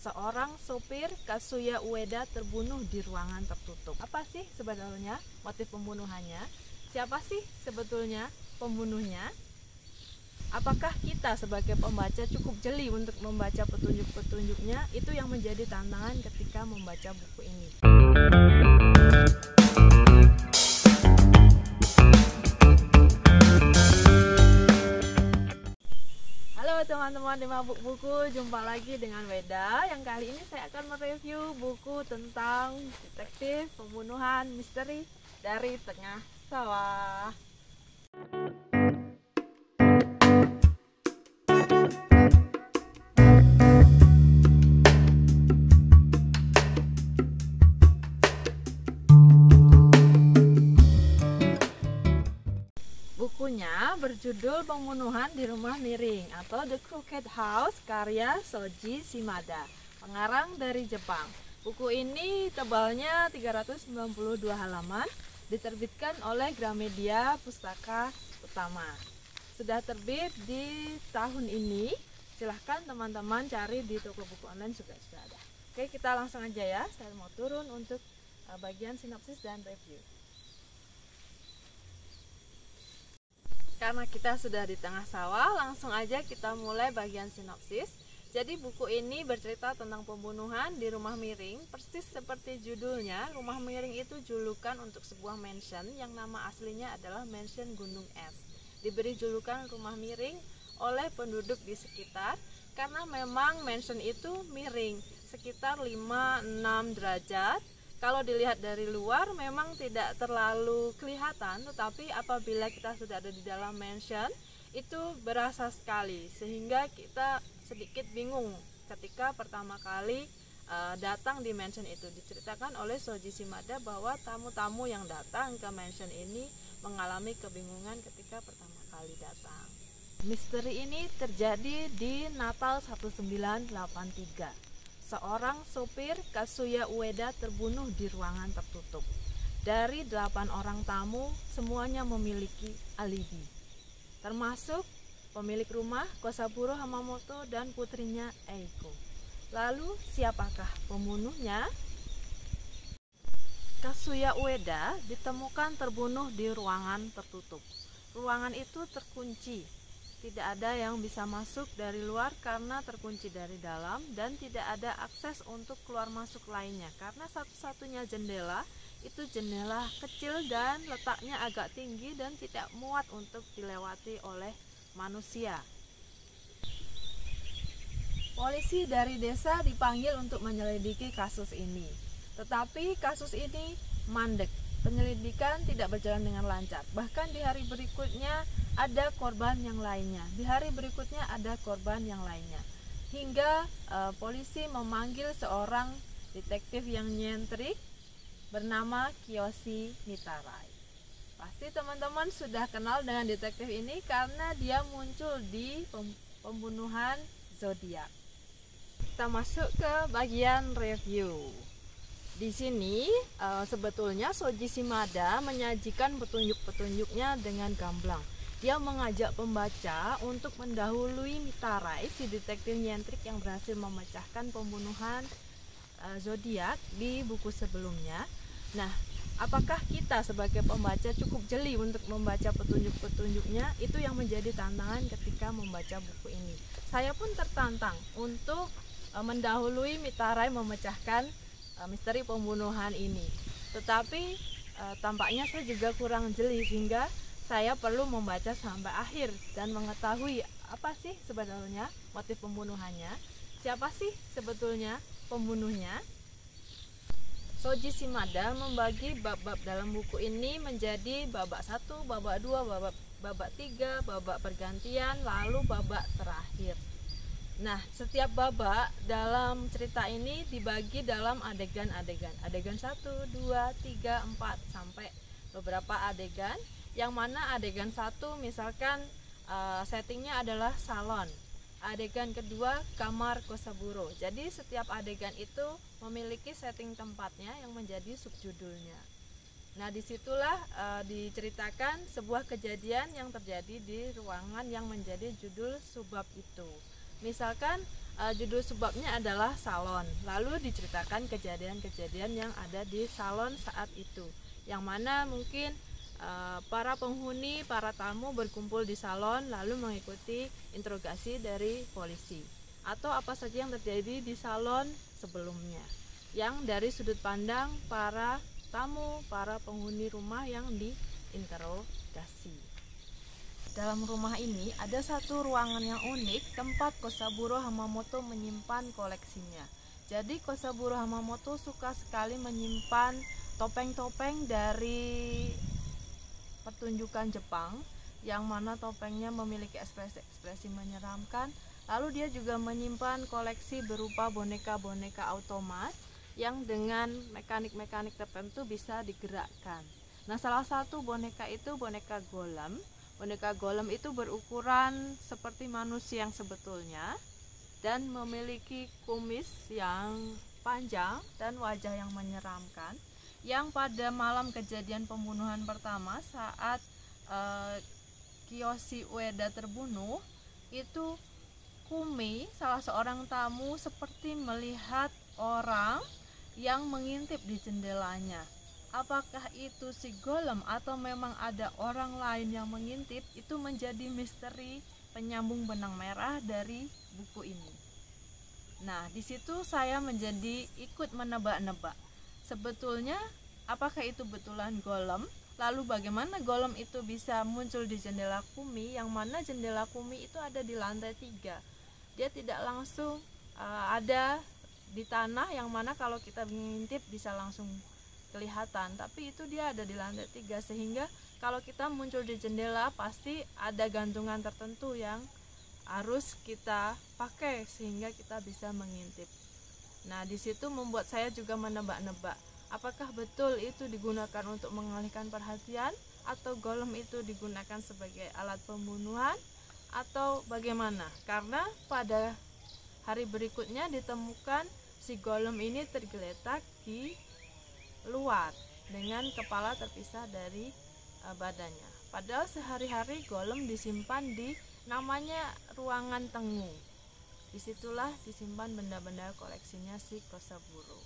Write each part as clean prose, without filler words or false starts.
Seorang sopir Kazuya Ueda terbunuh di ruangan tertutup. Apa sih sebenarnya motif pembunuhannya? Siapa sih sebetulnya pembunuhnya? Apakah kita sebagai pembaca cukup jeli untuk membaca petunjuk-petunjuknya? Itu yang menjadi tantangan ketika membaca buku ini. Halo teman-teman di Mabuk Buku, jumpa lagi dengan Weda. Yang kali ini saya akan mereview buku tentang detektif pembunuhan misteri dari tengah sawah. Bukunya berjudul Pembunuhan di Rumah Miring atau The Crooked House karya Shoji Shimada, pengarang dari Jepang. Buku ini tebalnya 392 halaman, diterbitkan oleh Gramedia Pustaka Utama. Sudah terbit di tahun ini, silahkan teman-teman cari di toko buku online juga sudah ada. Oke, kita langsung aja ya, saya mau turun untuk bagian sinopsis dan review. Karena kita sudah di tengah sawah, langsung aja kita mulai bagian sinopsis. Jadi buku ini bercerita tentang pembunuhan di rumah miring, persis seperti judulnya. Rumah miring itu julukan untuk sebuah mansion yang nama aslinya adalah Mansion Gunung Es. Diberi julukan rumah miring oleh penduduk di sekitar karena memang mansion itu miring, sekitar 5-6 derajat. Kalau dilihat dari luar memang tidak terlalu kelihatan, tetapi apabila kita sudah ada di dalam mansion itu berasa sekali, sehingga kita sedikit bingung ketika pertama kali datang di mansion itu. Diceritakan oleh Shoji Shimada bahwa tamu-tamu yang datang ke mansion ini mengalami kebingungan ketika pertama kali datang. Misteri ini terjadi di Natal 1983. Seorang sopir Kazuya Ueda terbunuh di ruangan tertutup. Dari 8 orang tamu, semuanya memiliki alibi, termasuk pemilik rumah Kosaburo Hamamoto dan putrinya Eiko. Lalu siapakah pembunuhnya? Kazuya Ueda ditemukan terbunuh di ruangan tertutup. Ruangan itu terkunci. Tidak ada yang bisa masuk dari luar karena terkunci dari dalam, dan tidak ada akses untuk keluar masuk lainnya karena satu-satunya jendela itu jendela kecil dan letaknya agak tinggi dan tidak muat untuk dilewati oleh manusia. Polisi dari desa dipanggil untuk menyelidiki kasus ini, tetapi kasus ini mandek. Penyelidikan tidak berjalan dengan lancar. Bahkan di hari berikutnya ada korban yang lainnya. Di hari berikutnya ada korban yang lainnya. Hingga polisi memanggil seorang detektif yang nyentrik bernama Kiyoshi Mitarai. Pasti teman-teman sudah kenal dengan detektif ini karena dia muncul di pembunuhan zodiak. Kita masuk ke bagian review. Di sini sebetulnya Shoji Shimada menyajikan petunjuk-petunjuknya dengan gamblang. Dia mengajak pembaca untuk mendahului Mitarai, si detektif nyentrik yang berhasil memecahkan pembunuhan zodiak di buku sebelumnya. Nah, apakah kita sebagai pembaca cukup jeli untuk membaca petunjuk-petunjuknya? Itu yang menjadi tantangan ketika membaca buku ini. Saya pun tertantang untuk mendahului Mitarai memecahkan misteri pembunuhan ini, tetapi tampaknya saya juga kurang jeli sehingga saya perlu membaca sampai akhir dan mengetahui apa sih sebenarnya motif pembunuhannya, siapa sih sebetulnya pembunuhnya. Shoji Shimada membagi bab-bab dalam buku ini menjadi babak 1, babak 2, babak 3, babak pergantian, lalu babak terakhir. Nah, setiap babak dalam cerita ini dibagi dalam adegan-adegan. Adegan 1, 2, 3, 4 sampai beberapa adegan. Yang mana adegan 1 misalkan settingnya adalah salon. Adegan kedua kamar Kosaburo. Jadi setiap adegan itu memiliki setting tempatnya yang menjadi subjudulnya. Nah, disitulah diceritakan sebuah kejadian yang terjadi di ruangan yang menjadi judul subbab itu. Misalkan judul subbabnya adalah salon. Lalu diceritakan kejadian-kejadian yang ada di salon saat itu, yang mana mungkin para penghuni, para tamu berkumpul di salon lalu mengikuti interogasi dari polisi, atau apa saja yang terjadi di salon sebelumnya yang dari sudut pandang para tamu, para penghuni rumah yang diinterogasi. Dalam rumah ini ada satu ruangan yang unik tempat Kosaburo Hamamoto menyimpan koleksinya. Jadi Kosaburo Hamamoto suka sekali menyimpan topeng-topeng dari pertunjukan Jepang, yang mana topengnya memiliki ekspresi menyeramkan. Lalu dia juga menyimpan koleksi berupa boneka-boneka otomat yang dengan mekanik-mekanik tertentu bisa digerakkan. Nah, salah satu boneka itu boneka golem. Boneka golem itu berukuran seperti manusia yang sebetulnya dan memiliki kumis yang panjang dan wajah yang menyeramkan, yang pada malam kejadian pembunuhan pertama saat Kiyoshi Ueda terbunuh, itu Kumi, salah seorang tamu, seperti melihat orang yang mengintip di jendelanya. Apakah itu si golem atau memang ada orang lain yang mengintip? Itu menjadi misteri penyambung benang merah dari buku ini. Nah, di situ saya menjadi ikut menebak-nebak. Sebetulnya apakah itu betulan golem? Lalu bagaimana golem itu bisa muncul di jendela Kumi, yang mana jendela Kumi itu ada di lantai 3. Dia tidak langsung ada di tanah, yang mana kalau kita mengintip bisa langsung kelihatan, tapi itu dia ada di lantai 3, sehingga kalau kita muncul di jendela pasti ada gantungan tertentu yang harus kita pakai sehingga kita bisa mengintip. Nah, di situ membuat saya juga menebak-nebak, apakah betul itu digunakan untuk mengalihkan perhatian, atau golem itu digunakan sebagai alat pembunuhan, atau bagaimana? Karena pada hari berikutnya ditemukan si golem ini tergeletak di luar dengan kepala terpisah dari badannya. Padahal sehari-hari golem disimpan di namanya ruangan tengu. Disitulah disimpan benda-benda koleksinya si Kosaburo.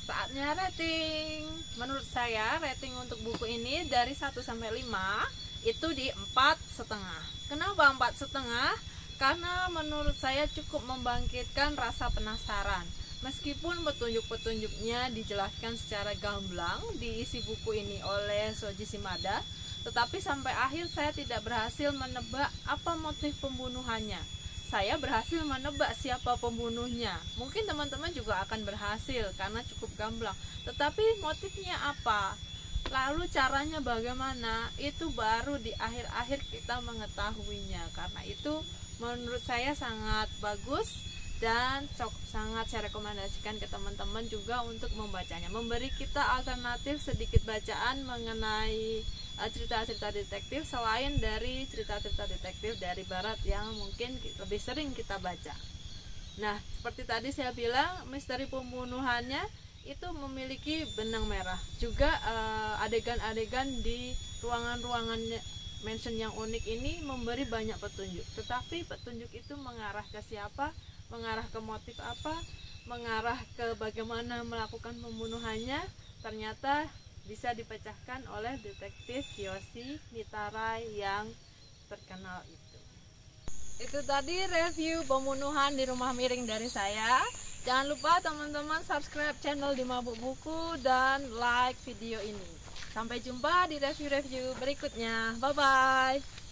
Saatnya rating. Menurut saya rating untuk buku ini dari 1 sampai 5 itu di 4,5. Kenapa 4,5? Karena menurut saya cukup membangkitkan rasa penasaran. Meskipun petunjuk-petunjuknya dijelaskan secara gamblang di isi buku ini oleh Shoji Shimada, tetapi sampai akhir saya tidak berhasil menebak apa motif pembunuhannya. Saya berhasil menebak siapa pembunuhnya. Mungkin teman-teman juga akan berhasil karena cukup gamblang. Tetapi motifnya apa? Lalu caranya bagaimana? Itu baru di akhir-akhir kita mengetahuinya. Karena itu menurut saya sangat bagus dan sangat saya rekomendasikan ke teman-teman juga untuk membacanya. Memberi kita alternatif sedikit bacaan mengenai cerita-cerita detektif selain dari cerita-cerita detektif dari barat yang mungkin lebih sering kita baca. Nah, seperti tadi saya bilang, misteri pembunuhannya itu memiliki benang merah. Juga adegan-adegan di ruangan-ruangan mansion yang unik ini memberi banyak petunjuk. Tetapi petunjuk itu mengarah ke siapa, mengarah ke motif apa, mengarah ke bagaimana melakukan pembunuhannya, ternyata bisa dipecahkan oleh detektif Kiyoshi Mitarai yang terkenal itu. Itu tadi review pembunuhan di rumah miring dari saya. Jangan lupa teman-teman subscribe channel di Mabuk Buku dan like video ini. Sampai jumpa di review-review berikutnya. Bye-bye.